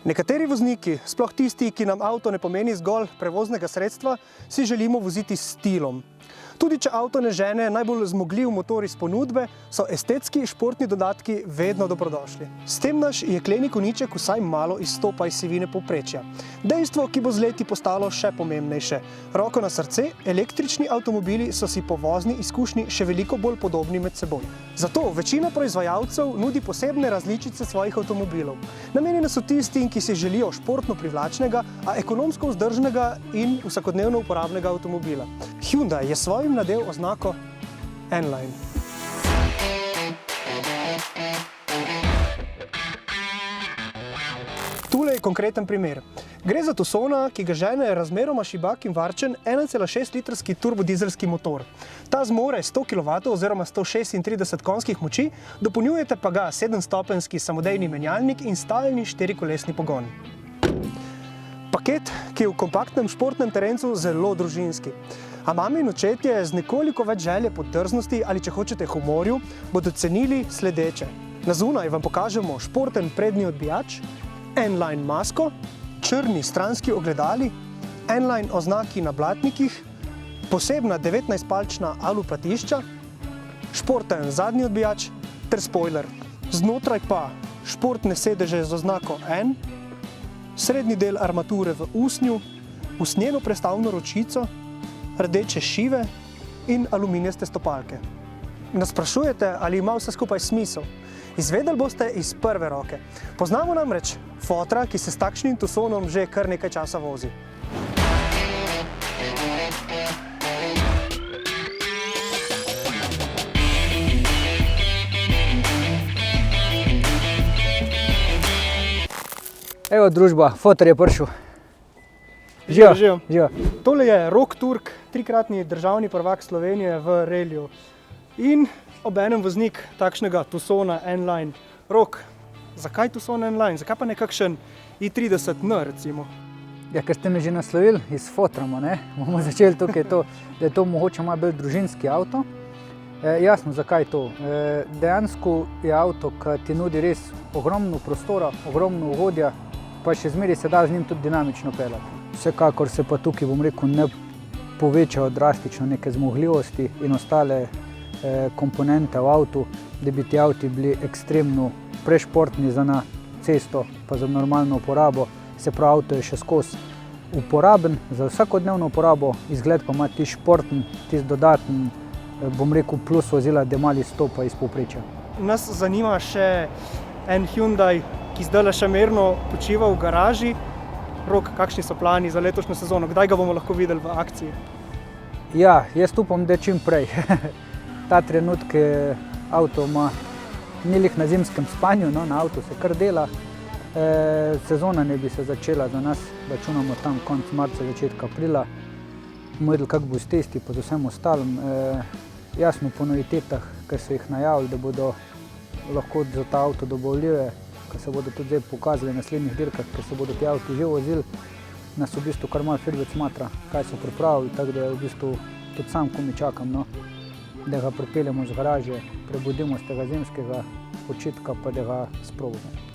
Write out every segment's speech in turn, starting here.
Nekateri vozniki, sploh tisti, ki nam avto ne pomeni zgolj prevoznega sredstva, si želimo voziti s stilom. Tudi če avto ne žene najbolj zmogljiv motor iz ponudbe, so estetski športni dodatki vedno dobrodošli. S tem naš jekleni konjiček vsaj malo izstopa iz sivine povprečja. Dejstvo, ki bo z leti postalo še pomembnejše. Roko na srce, električni avtomobili so si po vozni izkušnji še veliko bolj podobni med seboj. Zato večina proizvajalcev nudi posebne različice svojih avtomobilov. Namenjene so tistim, ki si želijo športno privlačnega, a ekonomsko vzdržnega in vsakodnevno uporabnega avtomobila. Hyundai je svojim nadel oznako N-Line. Tule je konkreten primer. Gre za Tucsona, ki ga žene razmeroma šibak in varčen 1,6 litrski turbodizelski motor. Ta zmore 100 kW oziroma 136 konjskih moči, dopolnjujete pa ga 7-stopenjski samodejni menjalnik in stalni 4-kolesni pogon. Paket, ki je v kompaktnem športnem terencu zelo družinski. A mame in očetje z nekoliko več želje po drznosti ali, če hočete, humorju, bodo cenili sledeče. Na zunaj vam pokažemo športen prednji odbijač, N-Line masko, črni stranski ogledali, N-Line oznaki na blatnikih, posebna 19-palčna alu platišča, športen zadnji odbijač ter spoiler. Znotraj pa športne sedeže z oznako N, srednji del armature v usnju, usnjeno prestavno ročico, rdeče šive in aluminijaste stopalke. Nas sprašujete, ali ima vse skupaj smisel? Izvedeli boste iz prve roke. Poznamo namreč fotra, ki se s takšnim Tucsonom že kar nekaj časa vozi. Evo družba, fotor je prišel. Živijo. Tole je Rok Turk, trikratni državni prvak Slovenije v reliju in obenem voznik takšnega Tucsona N-Line. Rok, zakaj Tucson N-Line? Zakaj pa nekakšen i30N recimo? Ja, ker ste me že naslovili iz fotrama, ne? Bomo začeli tukaj to, da je to mogoče malo bolj družinski avto. Jasno, zakaj to? Dejansko je avto, ki ti nudi res ogromno prostora, ogromno ugodja, pa še zmeraj se da z njim tudi dinamično peljati. Vsekakor se pa tukaj, bom rekel, ne povečajo drastično neke zmogljivosti in ostale komponente v avtu, da bi ti avti bili ekstremno prešportni za na cesto, pa za normalno uporabo. Se pravi, avto je še skozi uporaben za vsakodnevno uporabo, izgled pa ima ti športen, ti dodaten, bom rekel, plus vozila, da malo izstopa iz povprečja. Nas zanima še en Hyundai, ki zdajle še mirno počiva v garaži. Rok, kakšni so plani za letošnjo sezono? Kdaj ga bomo lahko videli v akciji? Ja, jaz upam, da čim prej. Ta trenutek avto ni lih na zimskem spanju, no, na avtu se kar dela. Sezona ne bi se začela za nas, računamo tam konec marca, začetka aprila. Bomo videli, kako bo s testi, pa z vsem ostalim. Jasno, po novitetah, ki so jih najavili, da bodo lahko za ta avto dobavljive, ki se bodo tudi zdaj pokazali v naslednjih dirkah, ker se bodo ti avti že vozili, nas v bistvu kar malo firbec smatra, kaj so pripravili, tako da v bistvu tudi sam komi čakam, no, da ga pripeljemo z garaže, prebudimo z tega zimskega počitka, pa da ga sprobamo.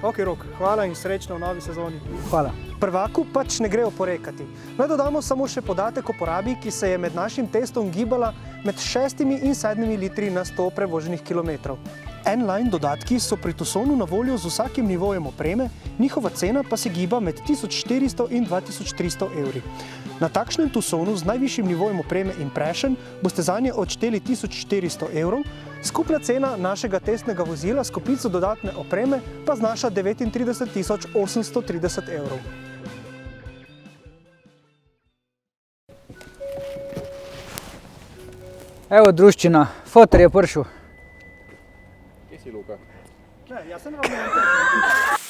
Ok, Rok, hvala in srečno v novi sezoni. Hvala. Prvaku pač ne gre oporekati. Naj dodamo samo še podatek o porabi, ki se je med našim testom gibala med 6 in 7 litri na 100 prevoženih kilometrov. N-Line dodatki so pri Tucsonu na voljo z vsakim nivojem opreme, njihova cena pa se giba med 1400 in 2300 evri. Na takšnem Tucsonu z najvišjim nivojem opreme Impression boste zanje odšteli 1400 evrov, skupna cena našega testnega vozila s kopico dodatne opreme pa znaša 39 830 evrov. Evo druščina, fotor je prišel. Kje si, Luka? Ne, jaz sem ravno